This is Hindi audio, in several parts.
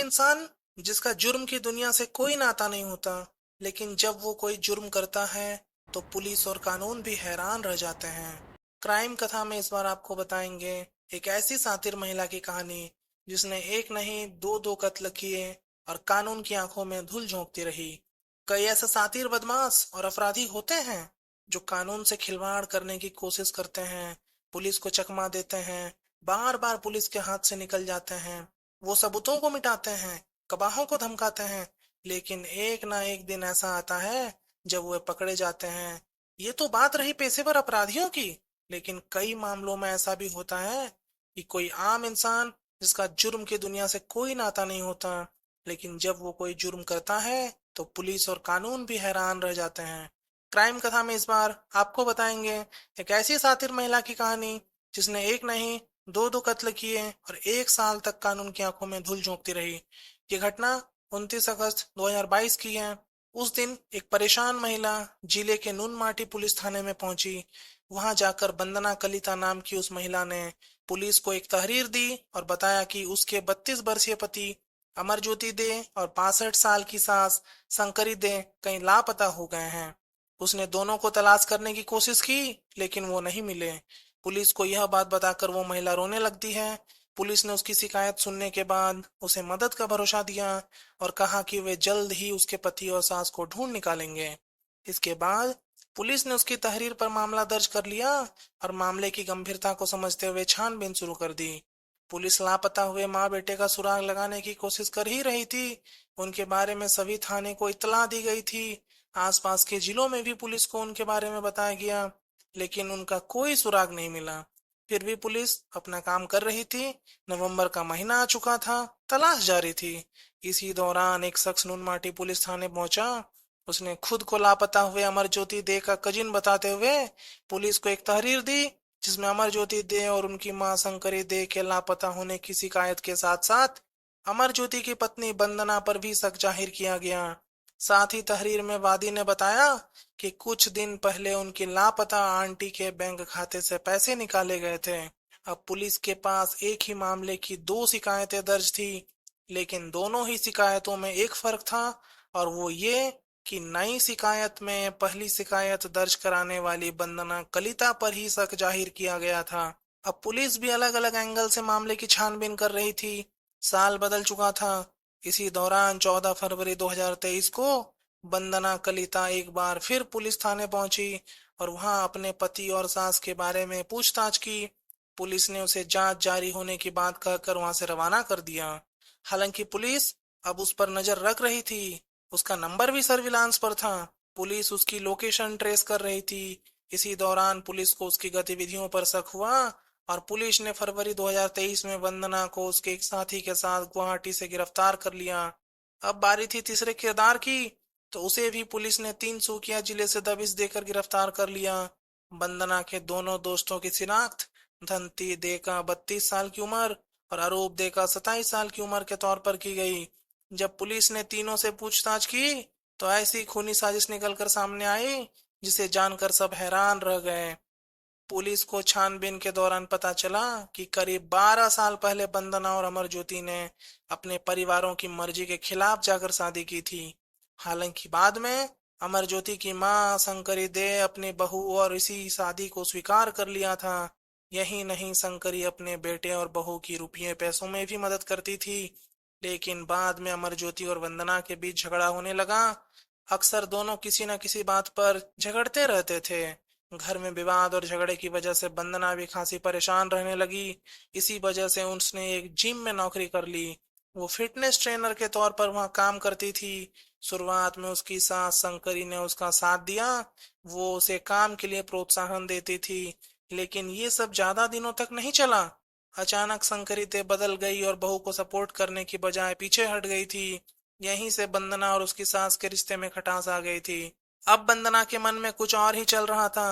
इंसान जिसका जुर्म की दुनिया से कोई नाता नहीं होता, लेकिन जब वो कोई जुर्म करता है तो पुलिस और कानून भी हैरान रह जाते हैं। क्राइम कथा में इस बार आपको बताएंगे एक ऐसी सातिर महिला की कहानी जिसने एक नहीं दो दो कत्ल किए और कानून की आंखों में धूल झोंकती रही। कई ऐसे सातिर बदमाश और अपराधी होते हैं जो कानून से खिलवाड़ करने की कोशिश करते हैं, पुलिस को चकमा देते हैं, बार बार पुलिस के हाथ से निकल जाते हैं। वो सबूतों को मिटाते हैं, गवाहों को धमकाते हैं, लेकिन एक ना एक दिन ऐसा आता है जब वे पकड़े जाते हैं। ये तो बात रही पेशेवर अपराधियों की, लेकिन कई मामलों में ऐसा भी होता है कि कोई आम इंसान जिसका जुर्म की दुनिया से कोई नाता नहीं होता, लेकिन जब वो कोई जुर्म करता है तो पुलिस और कानून भी हैरान रह जाते हैं। क्राइम कथा में इस बार आपको बताएंगे एक ऐसी सातिर महिला की कहानी जिसने एक नहीं दो दो कत्ल किए और 1 साल तक कानून की आंखों में धूल झोंकती रही। ये घटना 29 अगस्त 2022 की है। उस दिन एक परेशान महिला जिले के नूनमाटी पुलिस थाने में पहुंची। वहां जाकर वंदना कलिता नाम की उस महिला ने पुलिस को एक तहरीर दी और बताया कि उसके 32 वर्षीय पति अमरज्योति दे और 62 साल की सास शंकरी दे कहीं लापता हो गए हैं। उसने दोनों को तलाश करने की कोशिश की, लेकिन वो नहीं मिले। पुलिस को यह बात बताकर वो महिला रोने लगती है। पुलिस ने उसकी शिकायत सुनने के बाद उसे मदद का भरोसा दिया और कहा कि वे जल्द ही उसके पति और सास को ढूंढ निकालेंगे। इसके बाद पुलिस ने उसकी तहरीर पर मामला दर्ज कर लिया और मामले की गंभीरता को समझते हुए छानबीन शुरू कर दी। पुलिस लापता हुए माँ बेटे का सुराग लगाने की कोशिश कर ही रही थी। उनके बारे में सभी थाने को इत्तला दी गई थी। आसपास के जिलों में भी पुलिस को उनके बारे में बताया गया, लेकिन उनका कोई सुराग नहीं मिला। फिर भी पुलिस अपना काम कर रही थी। नवंबर का महीना आ चुका था, तलाश जारी थी। इसी दौरान एक शख्स नूनमाटी पुलिस थाने पहुंचा। उसने खुद को लापता हुए अमरज्योति दे का कजिन बताते हुए पुलिस को एक तहरीर दी, जिसमें अमरज्योति दे और उनकी मां शंकरी दे के लापता होने की शिकायत के साथ साथ अमरज्योति की पत्नी वंदना पर भी शक जाहिर किया गया। साथ ही तहरीर में वादी ने बताया कि कुछ दिन पहले उनकी लापता आंटी के बैंक खाते से पैसे निकाले गए थे। अब पुलिस के पास एक ही मामले की 2 शिकायतें दर्ज थी, लेकिन दोनों ही शिकायतों में एक फर्क था, और वो ये कि नई शिकायत में पहली शिकायत दर्ज कराने वाली वंदना कलिता पर ही शक जाहिर किया गया था। अब पुलिस भी अलग अलग एंगल से मामले की छानबीन कर रही थी। साल बदल चुका था। इसी दौरान 14 फरवरी 2023 को वंदना कलिता एक बार फिर पुलिस थाने पहुंची और वहां अपने पति और सास के बारे में पूछताछ की। पुलिस ने उसे जांच जारी होने की बात कहकर वहां से रवाना कर दिया। हालांकि पुलिस अब उस पर नजर रख रही थी। उसका नंबर भी सर्विलांस पर था। पुलिस उसकी लोकेशन ट्रेस कर रही थी। इसी दौरान पुलिस को उसकी गतिविधियों पर शक हुआ और पुलिस ने फरवरी 2023 में वंदना को उसके एक साथी के साथ गुवाहाटी से गिरफ्तार कर लिया। अब बारी थी तीसरे किरदार की, तो उसे भी पुलिस ने 3 जिले से दबिश देकर गिरफ्तार कर लिया। वंदना के दोनों दोस्तों की शिनाख्त धनती दे का 32 साल की उम्र और अरूप दे का 27 साल की उम्र के तौर पर की गई। जब पुलिस ने तीनों से पूछताछ की तो ऐसी खूनी साजिश निकलकर सामने आई जिसे जानकर सब हैरान रह गए। पुलिस को छानबीन के दौरान पता चला कि करीब 12 साल पहले वंदना और अमरज्योति ने अपने परिवारों की मर्जी के खिलाफ जाकर शादी की थी। हालांकि बाद में अमरज्योति की मां शंकरी दे अपनी बहू और इसी शादी को स्वीकार कर लिया था। यही नहीं, शंकरी अपने बेटे और बहू की रुपये पैसों में भी मदद करती थी। लेकिन बाद में अमरज्योति और वंदना के बीच झगड़ा होने लगा। अक्सर दोनों किसी न किसी बात पर झगड़ते रहते थे। घर में विवाद और झगड़े की वजह से वंदना भी खासी परेशान रहने लगी। इसी वजह से उसने एक जिम में नौकरी कर ली। वो फिटनेस ट्रेनर के तौर पर वहां काम करती थी। शुरुआत में उसकी सास शंकरी ने उसका साथ दिया। वो उसे काम के लिए प्रोत्साहन देती थी, लेकिन ये सब ज्यादा दिनों तक नहीं चला। अचानक शंकरी बदल गई और बहू को सपोर्ट करने की बजाय पीछे हट गई थी। यहीं से वंदना और उसकी सास के रिश्ते में खटास आ गई थी। अब वंदना के मन में कुछ और ही चल रहा था।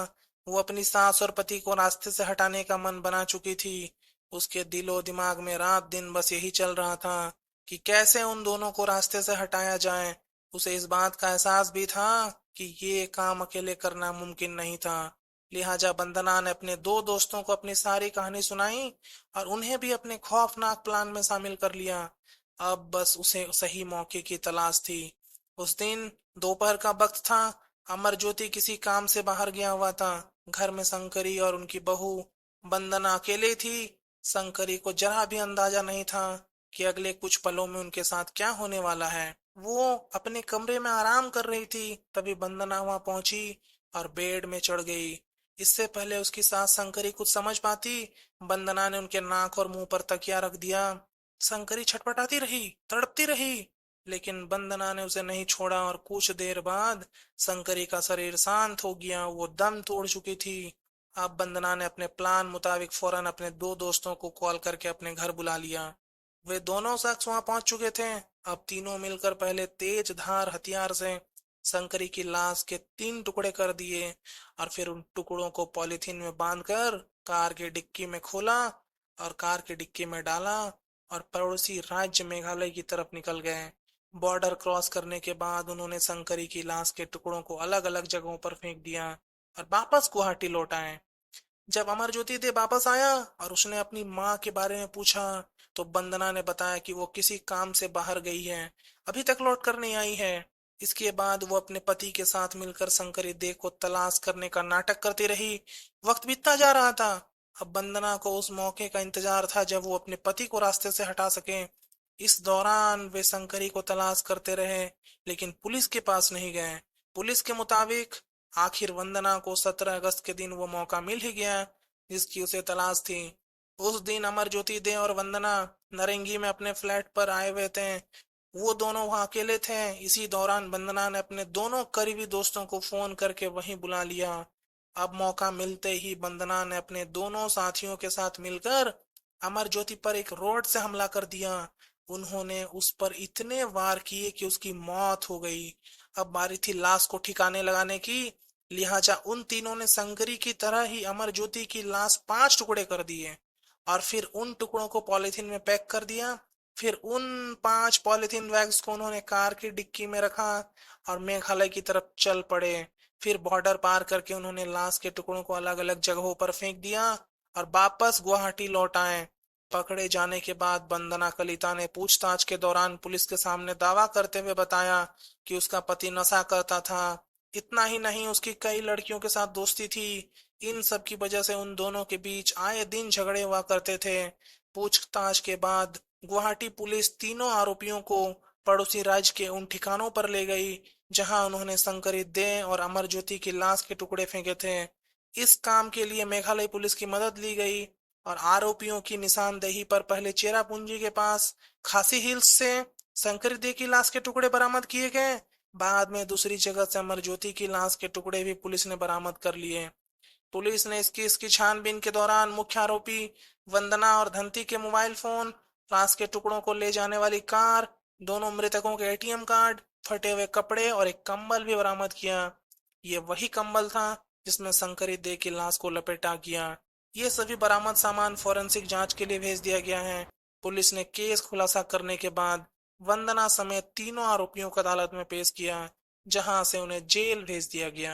वो अपनी सास और पति को रास्ते से हटाने का मन बना चुकी थी। उसके दिलो दिमाग में रात दिन बस यही चल रहा था कि कैसे उन दोनों को रास्ते से हटाया जाए। उसे इस बात का एहसास भी था कि ये काम अकेले करना मुमकिन नहीं था। लिहाजा वंदना ने अपने 2 दोस्तों को अपनी सारी कहानी सुनाई और उन्हें भी अपने खौफनाक प्लान में शामिल कर लिया। अब बस उसे सही मौके की तलाश थी। उस दिन दोपहर का वक्त था। अमरज्योति किसी काम से बाहर गया हुआ था। घर में शंकरी और उनकी बहू वंदना अकेले थी। शंकरी को जरा भी अंदाजा नहीं था कि अगले कुछ पलों में उनके साथ क्या होने वाला है। वो अपने कमरे में आराम कर रही थी, तभी वंदना वहां पहुंची और बेड में चढ़ गई। इससे पहले उसकी सास शंकरी कुछ समझ पाती, वंदना ने उनके नाक और मुंह पर तकिया रख दिया। शंकरी छटपटाती रही, तड़पती रही, लेकिन वंदना ने उसे नहीं छोड़ा और कुछ देर बाद शंकरी का शरीर शांत हो गया। वो दम तोड़ चुकी थी। अब वंदना ने अपने प्लान मुताबिक फौरन अपने दो दोस्तों को कॉल करके अपने घर बुला लिया। वे दोनों शख्स वहां पहुंच चुके थे। अब तीनों मिलकर पहले तेज धार हथियार से शंकरी की लाश के 3 टुकड़े कर दिए और फिर उन टुकड़ों को पॉलिथीन में बांधकर कार की डिक्की में खोला और कार की डिक्की में डाला और पड़ोसी राज्य मेघालय की तरफ निकल गए। बॉर्डर क्रॉस करने के बाद उन्होंने शंकरी की लाश के टुकड़ों को अलग अलग जगहों पर फेंक दिया और वापस गुवाहाटी लौट आए। जब अमरज्योति दे वापस आया और उसने अपनी माँ के बारे में पूछा, तो वंदना ने बताया कि वो किसी काम से बाहर गई है, अभी तक लौट कर नहीं आई है। इसके बाद वो अपने पति के साथ मिलकर शंकरी दे को तलाश करने का नाटक करती रही। वक्त बीतता जा रहा था। अब वंदना को उस मौके का इंतजार था जब वो अपने पति को रास्ते से हटा सके। इस दौरान वे शंकरी को तलाश करते रहे, लेकिन पुलिस के पास नहीं गए। पुलिस के मुताबिक आखिर वंदना को 17 अगस्त के दिन वो मौका मिल ही गया जिसकी उसे तलाश थी। उस दिन अमरज्योति दे और वंदना नरेंगी में अपने फ्लैट पर आए हुए थे। वो दोनों वहां अकेले थे। इसी दौरान वंदना ने अपने दोनों करीबी दोस्तों को फोन करके वहीं बुला लिया। अब मौका मिलते ही वंदना ने अपने दोनों साथियों के साथ मिलकर अमरज्योति पर एक रोड से हमला कर दिया। उन्होंने उस पर इतने वार किए कि उसकी मौत हो गई। अब बारी थी लाश को ठिकाने लगाने की। लिहाजा उन तीनों ने शंकरी की तरह ही अमरज्योति की लाश 5 टुकड़े कर दिए और फिर उन टुकड़ों को पॉलिथीन में पैक कर दिया। फिर उन 5 पॉलिथीन बैग्स को उन्होंने कार की डिक्की में रखा और मेघालय की तरफ चल पड़े। फिर बॉर्डर पार करके उन्होंने लाश के टुकड़ों को अलग अलग जगहों पर फेंक दिया और वापस गुवाहाटी लौट आए। पकड़े जाने के बाद वंदना कलिता ने पूछताछ के दौरान पुलिस के सामने दावा करते हुए बताया कि उसका पति नशा करता था। इतना ही नहीं, उसकी कई लड़कियों के साथ दोस्ती थी। इन सब की वजह से उन दोनों के बीच आए दिन झगड़े हुआ करते थे। पूछताछ के बाद गुवाहाटी पुलिस तीनों आरोपियों को पड़ोसी राज्य के उन ठिकानों पर ले गई जहां उन्होंने शंकरी दे और अमरज्योति की लाश के टुकड़े फेंके थे। इस काम के लिए मेघालय पुलिस की मदद ली गई और आरोपियों की निशानदेही पर पहले चेरापूंजी के पास खासी हिल्स से शंकरी दे की लाश के टुकड़े बरामद किए गए। बाद में दूसरी जगह से अमरज्योति की लाश के टुकड़े भी पुलिस ने बरामद कर लिए। पुलिस ने इसकी छानबीन के दौरान मुख्य आरोपी वंदना और धंती के मोबाइल फोन, लाश के टुकड़ों को ले जाने वाली कार, दोनों मृतकों के एटीएम कार्ड, फटे हुए कपड़े और एक कंबल भी बरामद किया। ये वही कंबल था जिसमें शंकरी दे की लाश को लपेटा गया। ये सभी बरामद सामान फोरेंसिक जांच के लिए भेज दिया गया है। पुलिस ने केस खुलासा करने के बाद वंदना समेत तीनों आरोपियों को अदालत में पेश किया, जहां से उन्हें जेल भेज दिया गया।